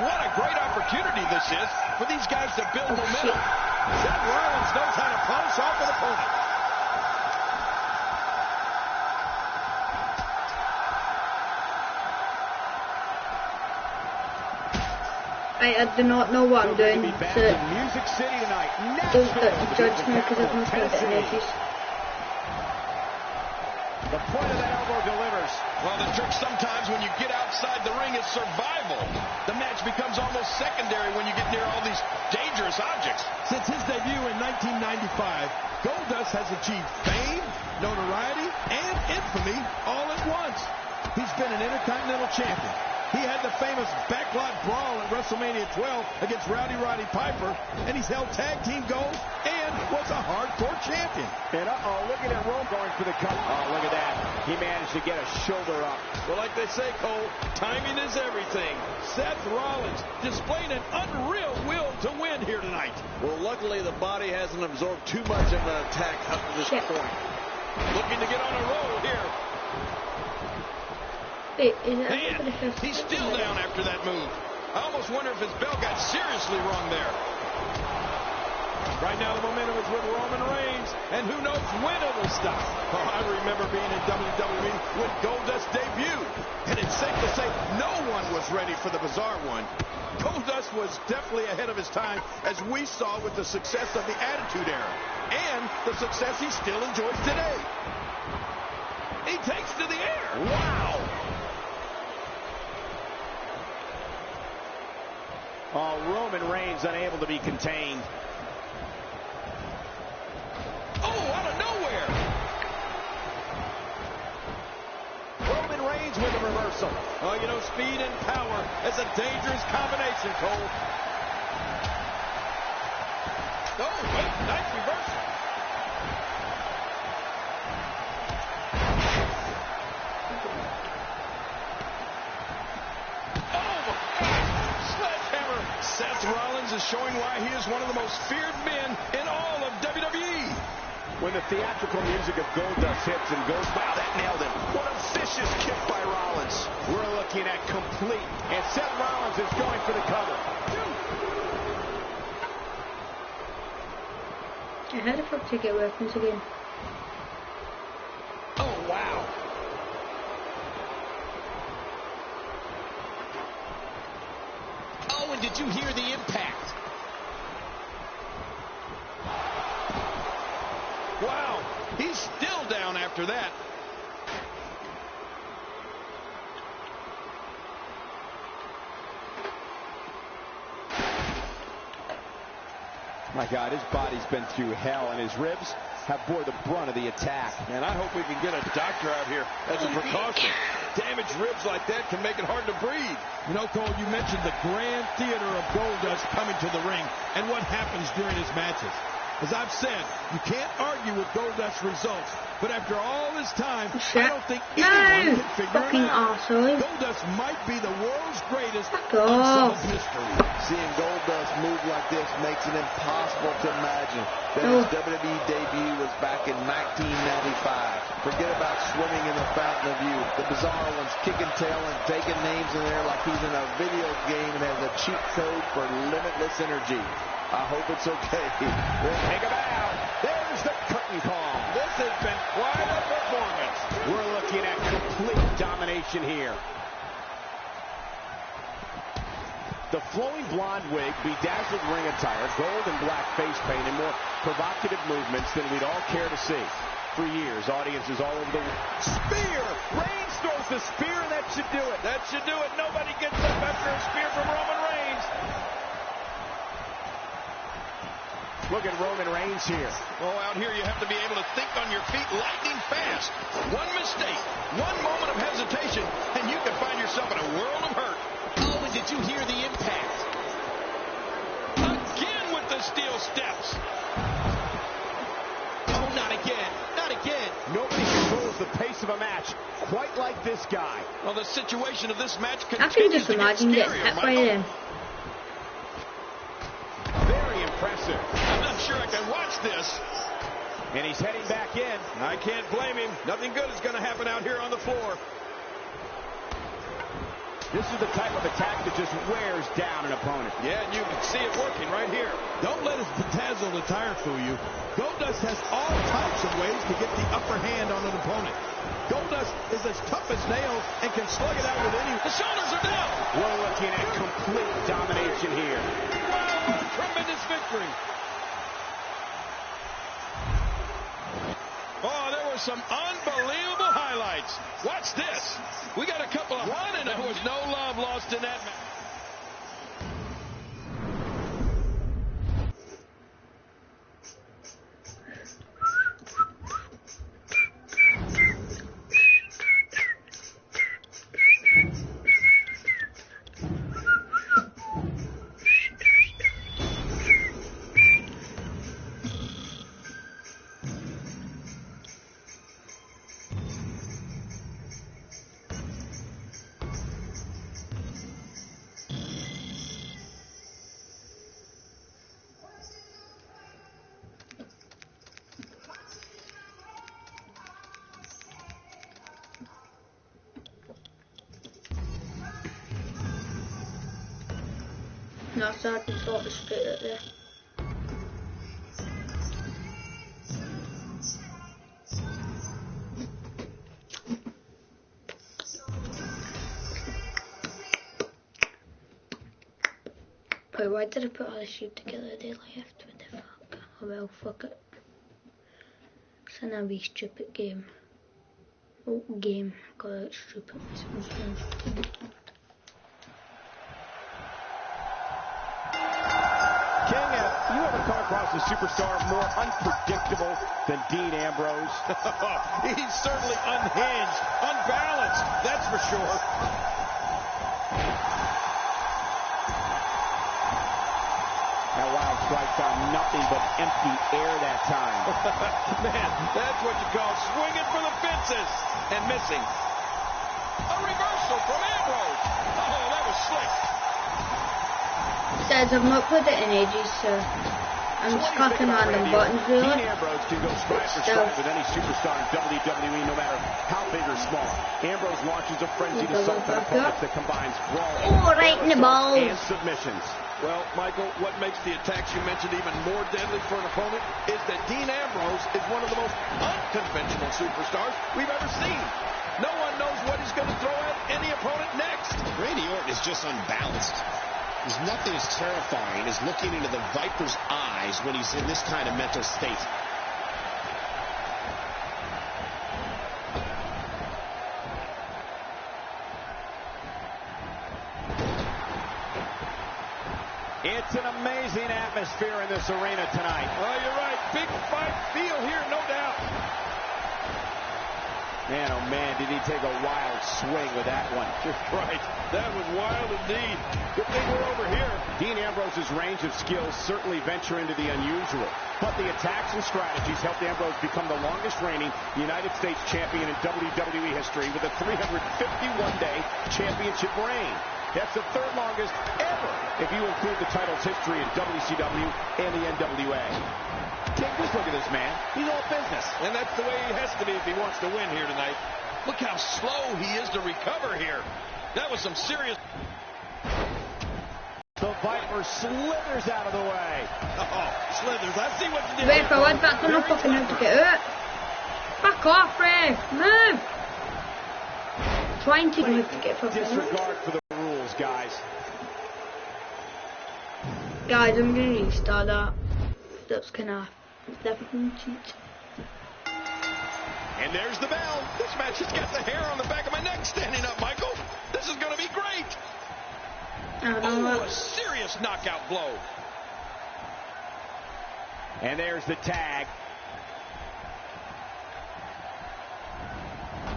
what a great opportunity this is for these guys to build momentum. Seth Rollins knows how to polish off an opponent. I do not know what I'm doing. Music City tonight. Don't judge me because I've not got the energies. The point of the elbow delivers. Well, the trick sometimes when you get outside the ring is survival. The match becomes almost secondary when you get near all these dangerous objects. Since his debut in 1995, Goldust has achieved fame, notoriety, and infamy all at once. He's been an Intercontinental Champion. He had the famous backlot brawl at WrestleMania 12 against Rowdy Roddy Piper, and he's held tag team gold and was a hardcore champion. And look at Rome going for the cover. Oh, look at that. He managed to get a shoulder up. Well, like they say, Cole, timing is everything. Seth Rollins displaying an unreal will to win here tonight. Well, luckily the body hasn't absorbed too much of an attack up to this point. Looking to get on a roll here. Wait, is it Man, he's still down after that move. I almost wonder if his bell got seriously wrong there. Right now the momentum is with Roman Reigns, and who knows when it'll stop. Oh, I remember being in WWE when Goldust debuted, and it's safe to say no one was ready for the bizarre one. Goldust was definitely ahead of his time, as we saw with the success of the Attitude Era, and the success he still enjoys today. He takes to the air. Wow! Oh, Roman Reigns unable to be contained. Oh, out of nowhere! Roman Reigns with a reversal. Oh, you know, speed and power is a dangerous combination, Cole. Oh, wait, nice reversal. Seth Rollins is showing why he is one of the most feared men in all of WWE. When the theatrical music of Goldust hits and goes, wow, that nailed him. What a vicious kick by Rollins. We're looking at complete, and Seth Rollins is going for the cover. How the fuck to get weapons again? Oh, wow. Oh, and did you hear the impact? Wow, he's still down after that. My God, his body's been through hell, and his ribs have bore the brunt of the attack. And I hope we can get a doctor out here as a precaution. Damaged ribs like that can make it hard to breathe. You know, Cole, you mentioned the grand theater of Goldust coming to the ring and what happens during his matches. As I've said, you can't argue with Goldust's results, but after all this time, I don't think anyone can figure it out. Arsehole. Goldust might be the world's greatest off. unsolved mystery. Seeing Goldust move like this makes it impossible to imagine that his WWE debut was back in 1995. Forget about swimming in the fountain of youth. The bizarre ones kicking tail and taking names in there like he's in a video game and has a cheat code for limitless energy. I hope it's okay. We'll take him out. There's the curtain call. This has been quite a performance. We're looking at complete domination here. The flowing blonde wig, bedazzled ring attire, gold and black face paint, and more provocative movements than we'd all care to see. For years, audiences all over the world. Spear! Reigns throws the spear, and that should do it. That should do it. Nobody gets up after a spear from Roman Reigns. Look at Roman Reigns here. Oh, out here you have to be able to think on your feet lightning fast. One mistake, one moment of hesitation, and you can find yourself in a world of hurt. Oh, and did you hear the impact? Again with the steel steps. Oh, not again. Not again. Nobody controls the pace of a match quite like this guy. Well, the situation of this match I can continues just to get imagine getting scarier, hit by Michael. them. Very impressive. I'm not sure I can watch this. And he's heading back in. I can't blame him. Nothing good is going to happen out here on the floor. This is the type of attack that just wears down an opponent. Yeah, and you can see it working right here. Don't let his bedazzled attire fool you. Goldust has all types of ways to get the upper hand on an opponent. Goldust is as tough as nails and can slug it out with any. The shoulders are down. We're looking at complete domination here. Wow, tremendous victory. Oh, there were some unbelievable highlights. Watch this. We got a couple of one, and there was no love lost in that match. No, so I can thought it straight up there. Wait, why did I put all this shit together? They left. What the fuck? Oh well, fuck it. It's an wee stupid game. Oh, game. God, it's stupid. King, have you ever come across a superstar more unpredictable than Dean Ambrose? He's certainly unhinged, unbalanced, that's for sure. That wild strike found nothing but empty air that time. Man, that's what you call swinging for the fences and missing. A reversal from Ambrose. Oh, that was slick. Says I've not played it in ages, so I'm just clicking random buttons really. Dean Ambrose can go stride for stride with any superstar in WWE, no matter how big or small. Ambrose launches a frenzied assault on opponents that combines brawl, right in the balls, and submissions. Well, Michael, what makes the attacks you mentioned even more deadly for an opponent is that Dean Ambrose is one of the most unconventional superstars we've ever seen. No one knows what he's going to throw at any opponent next. Randy Orton is just unbalanced. There's nothing as terrifying as looking into the Viper's eyes when he's in this kind of mental state. It's an amazing atmosphere in this arena tonight. Oh, you're right. Big fight feel here, no doubt. Man, oh man, did he take a wild swing with that one. You're right. That was wild indeed. Good thing we're over here. Dean Ambrose's range of skills certainly venture into the unusual. But the attacks and strategies helped Ambrose become the longest reigning United States champion in WWE history with a 351-day championship reign. That's the third longest ever if you include the title's history in WCW and the NWA. King, just look at this man. He's all business. And that's the way he has to be if he wants to win here tonight. Look how slow he is to recover here. That was some serious... The Viper slithers out of the way. Oh, slithers. I see what you did. Wait for one, that's not fucking how to get out. Back off, Ray. Move. Trying to move to get fucking disregard for the rules, guys. Guys, I'm gonna restart that. That's gonna definitely cheat. And there's the bell. This match has got the hair on the back of my neck standing up, Michael. This is gonna be great. Oh, a serious knockout blow. And there's the tag.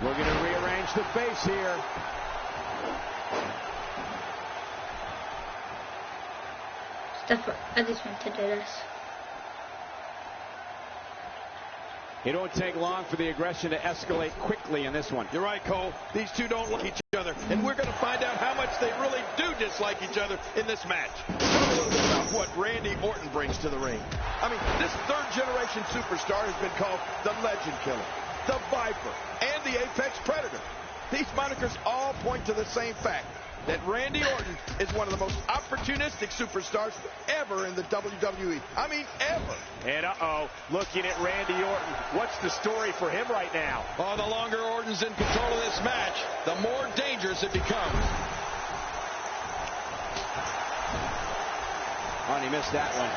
We're going to rearrange the face here. I just want to do this. It won't take long for the aggression to escalate quickly in this one. You're right, Cole. These two don't like each other, and we're going to find out how much they really do dislike each other in this match. Tell me a little bit about what Randy Orton brings to the ring. I mean, this third-generation superstar has been called the Legend Killer, the Viper, and the Apex Predator. These monikers all point to the same fact. that Randy Orton is one of the most opportunistic superstars ever in the WWE. I mean, ever. And looking at Randy Orton, what's the story for him right now? Oh, the longer Orton's in control of this match, the more dangerous it becomes. Oh, and he missed that one.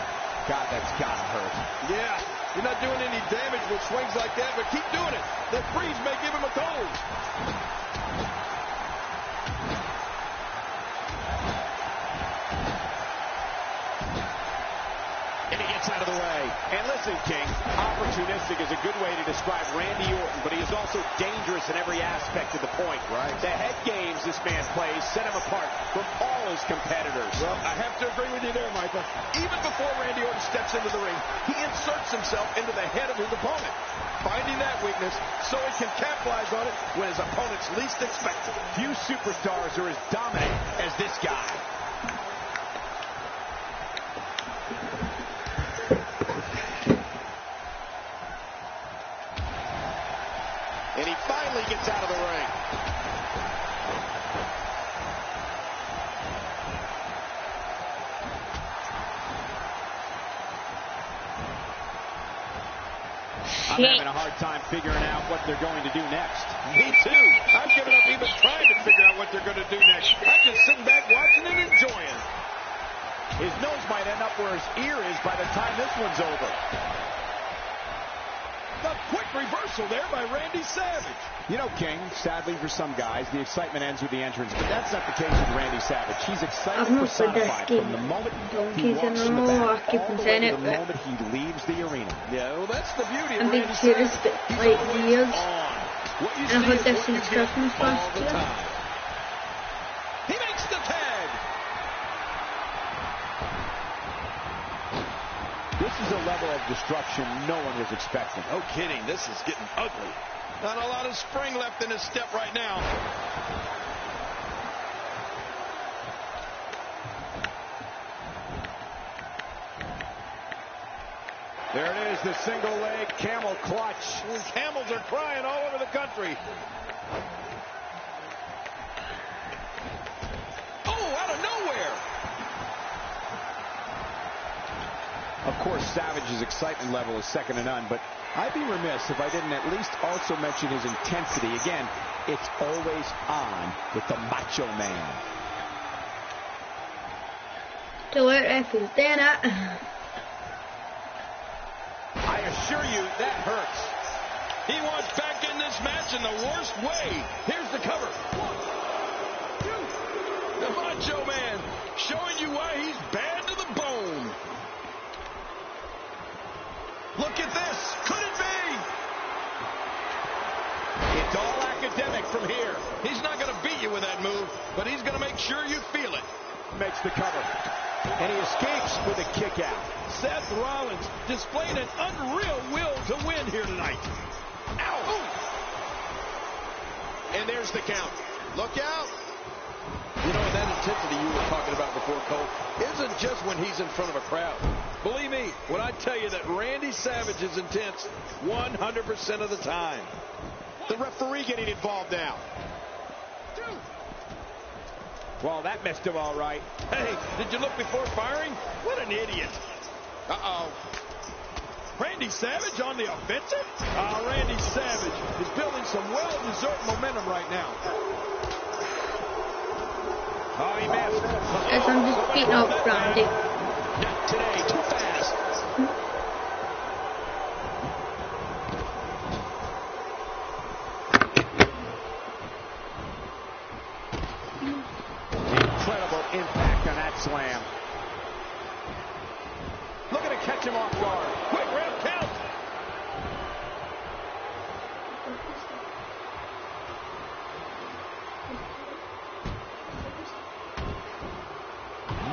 God, that's gotta hurt. Yeah, you're not doing any damage with swings like that, but keep doing it. The freeze may give him a cold. And he gets out of the way. And listen, King, opportunistic is a good way to describe Randy Orton, but he is also dangerous in every aspect of the point. Right. The head games this man plays set him apart from all his competitors. Well, I have to agree with you there, Michael. Even before Randy Orton steps into the ring, he inserts himself into the head of his opponent, finding that weakness so he can capitalize on it when his opponents least expect it. Few superstars are as dominant as this guy. And he finally gets out of the ring. I'm having a hard time figuring out what they're going to do next. Me too. I've given up even trying to figure out what they're going to do next. I'm just sitting back watching and enjoying. His nose might end up where his ear is by the time this one's over. The quick reversal there by Randy Savage. You know, King, sadly for some guys, the excitement ends with the entrance, but that's not the case with Randy Savage. He's excited personified from the moment he walks in the back all the way to the moment he leaves the arena. Yeah, well, that's the beauty of I've been Randy curious Savage. for like years, What you and I see heard is this what you since get Christmas all last the year. time. He makes the tag. This is a level of destruction no one was expecting. No kidding, this is getting ugly. Not a lot of spring left in his step right now. There it is, the single leg camel clutch. Camels are crying all over the country. Oh, out of nowhere. Of course, Savage's excitement level is second to none, but I'd be remiss if I didn't at least also mention his intensity. Again, it's always on with the Macho Man. So if he's doing it. I assure you, that hurts. He wants back in this match in the worst way. Here's the cover. 1, 2. The Macho Man showing you why he's bad to the bone. Look at this. Could it be? It's all academic from here. He's not going to beat you with that move, but he's going to make sure you feel it. Makes the cover. And he escapes with a kick out. Seth Rollins displaying an unreal will to win here tonight. Ow! Ooh. And there's the count. Look out. You know, that intensity you were talking about before, Cole, isn't just when he's in front of a crowd. Believe me when I tell you that Randy Savage is intense 100% of the time. The referee getting involved now. 2. Well, that missed him all right. Hey, did you look before firing? What an idiot. Uh-oh. Randy Savage on the offensive? Randy Savage is building some well-deserved momentum right now. Oh, he missed. As I'm just beating up Randy. Not today, too fast. Incredible impact on that slam. Looking to catch him off guard. Quick round count.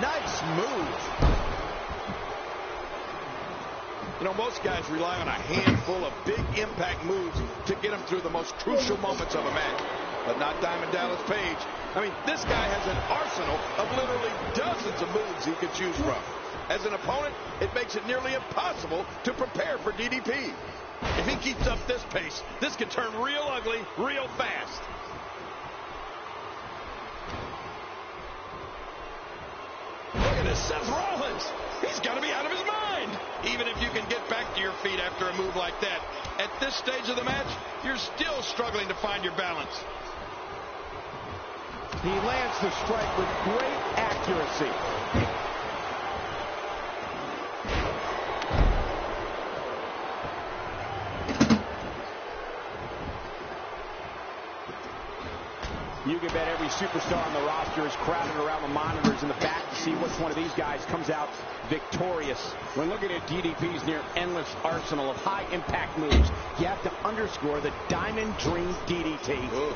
Nice move. You know, most guys rely on a handful of big impact moves to get them through the most crucial moments of a match. But not Diamond Dallas Page. I mean, this guy has an arsenal of literally dozens of moves he could choose from. As an opponent, it makes it nearly impossible to prepare for DDP. If he keeps up this pace, this could turn real ugly real fast. is Seth Rollins. He's got to be out of his mind. Even if you can get back to your feet after a move like that, at this stage of the match, you're still struggling to find your balance. He lands the strike with great accuracy. You can bet every superstar on the roster is crowded around the monitors in the back to see which one of these guys comes out victorious. When looking at DDP's near endless arsenal of high-impact moves, you have to underscore the Diamond Dream DDT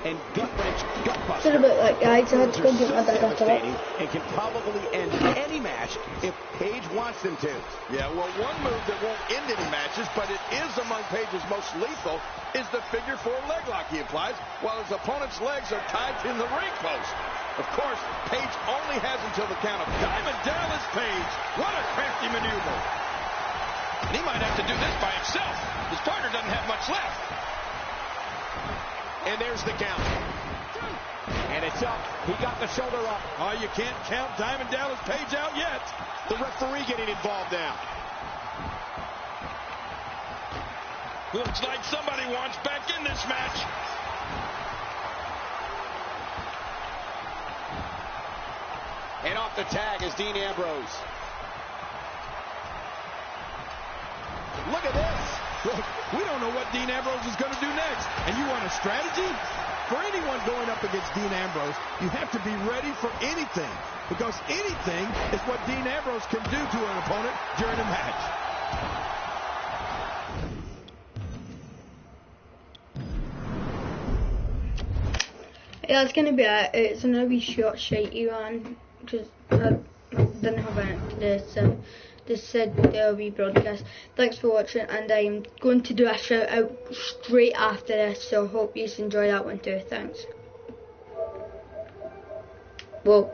and gut-wrench gutbuster. It's a bit like guys, I had to go get my dad after that. And can probably end any match if Paige wants them to. Yeah, well, one move that won't end any matches, but it is among Paige's most lethal, is the figure 4 leg lock he applies while his opponent's legs are tied in the ring post. Of course, Paige only has until the count of Diamond Dallas Page. What a crafty maneuver. And he might have to do this by himself. His partner doesn't have much left. And there's the count. And it's up. He got the shoulder up. Oh, you can't count Diamond Dallas Page out yet. The referee getting involved now. Looks like somebody wants back in this match. And off the tag is Dean Ambrose. Look at this. Look, we don't know what Dean Ambrose is going to do next. And you want a strategy? For anyone going up against Dean Ambrose, you have to be ready for anything. Because anything is what Dean Ambrose can do to an opponent during a match. Yeah, it's gonna be it's gonna be short, shitey one because I didn't have anything today, so this said there'll be broadcast. Thanks for watching, and I'm going to do a shout out straight after this, so hope you enjoy that one too. Thanks. Well.